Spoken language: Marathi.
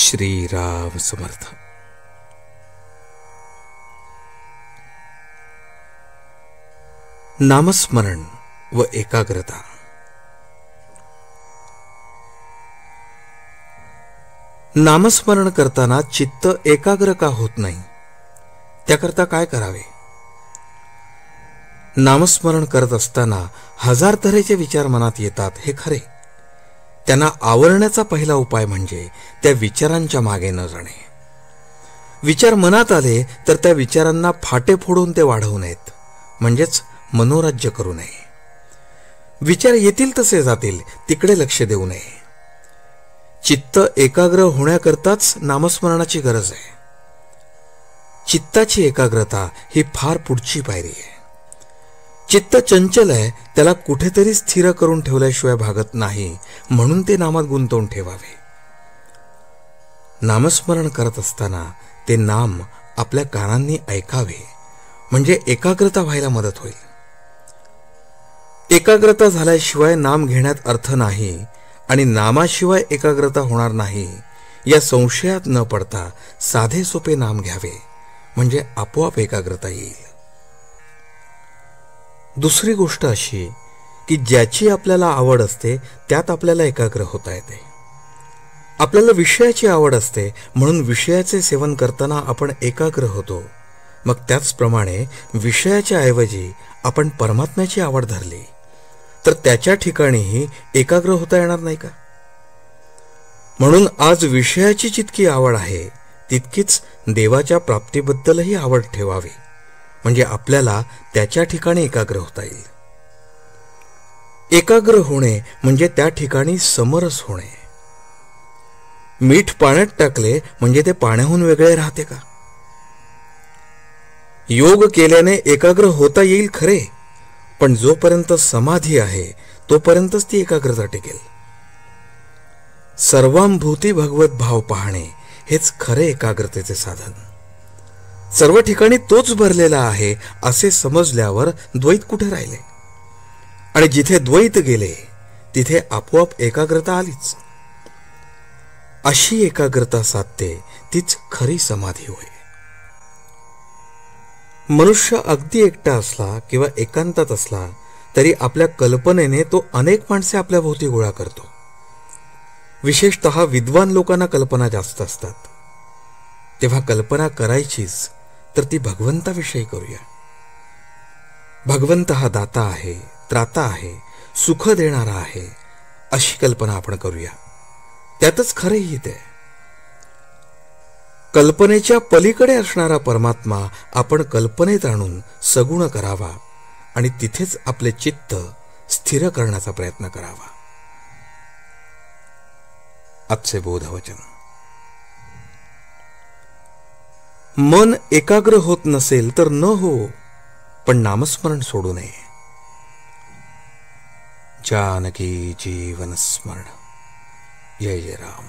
श्रीराम समर्थ. नामस्मरण व एकाग्रता. नामस्मरण करताना चित्त एकाग्र का होत नाही, त्याकरता काय करावे? नामस्मरण करत असताना हजार तऱ्हेचे विचार मनात येतात, हे खरे. त्यांना आवरण्याचा पहिला उपाय म्हणजे त्या विचारांच्या मागे न जाणे. विचार मनात आले तर त्या विचारांना फाटे फोडून ते वाढवू नयेत, म्हणजेच मनोराज्य करू नये. विचार येतील तसे जातील, तिकडे लक्ष देऊ नये. चित्त एकाग्र होण्याकरताच नामस्मरणाची गरज आहे. चित्ताची एकाग्रता ही फार पुढची पायरी आहे. चित्त चंचल आहे, त्याला कुठेतरी स्थिर करून ठेवल्याशिवाय भागत नाही, म्हणून ते नामात गुंतवून ठेवावे. नामस्मरण करत असताना ते नाम आपल्या कानांनी ऐकावे, म्हणजे एकाग्रता व्हायला मदत होईल. एकाग्रता झाल्याशिवाय नाम घेण्यात अर्थ नाही आणि नामाशिवाय एकाग्रता होणार नाही, या संशयात न पडता साधे सोपे नाम घ्यावे, म्हणजे आपोआप एकाग्रता येईल. दुसरी गोष्ट अशी की ज्याची आपल्याला आवड असते त्यात आपल्याला एकाग्र होता येते. आपल्याला विषयाची आवड असते, म्हणून विषयाचे सेवन करताना आपण एकाग्र होतो. मग त्याचप्रमाणे विषयाच्या ऐवजी आपण परमात्म्याची आवड धरली तर त्याच्या ठिकाणीही एकाग्र होता येणार नाही का? म्हणून आज विषयाची जितकी आवड आहे तितकीच देवाच्या प्राप्तीबद्दलही आवड ठेवावी, म्हणजे आपल्याला त्याच्या ठिकाणी एकाग्र होता येईल. एकाग्र होणे म्हणजे त्या ठिकाणी समरस होणे. मीठ पाण्यात टाकले म्हणजे ते पाण्याहून वेगळे राहते का? योग केल्याने एकाग्र होता येईल खरे, पण जोपर्यंत समाधी आहे तोपर्यंतच ती एकाग्रता टिकेल. सर्वांभूती भगवत भाव पाहणे हेच खरे एकाग्रतेचे साधन. सर्व ठिकाणी तोच भरलेला आहे असे समजल्यावर द्वैत कुठे राहिले? आणि जिथे द्वैत गेले तिथे आपोआप एकाग्रता आलीच. अशी एकाग्रता साधते तीच खरी समाधी होय. मनुष्य अगदी एकटा असला किंवा एकांतात असला तरी आपल्या कल्पनेने तो अनेक माणसे आपल्या भोवती गोळा करतो. विशेषतः विद्वान लोकांना कल्पना जास्त असतात. तेव्हा कल्पना करायचीच तर ती भगवंताविषयी करूया. भगवंत हा दाता आहे, त्राता आहे, सुख देणारा आहे, अशी कल्पना आपण करूया. त्यातच खरे हित आहे. कल्पनेच्या पलीकडे असणारा परमात्मा आपण कल्पनेत आणून सगुण करावा आणि तिथेच आपले चित्त स्थिर करण्याचा प्रयत्न करावा. आजचे बोधवचन. मन एकाग्र होत नसेल तर न हो, पण नामस्मरण सोडू नये. जानकी जीवन स्मरण. जय जय राम.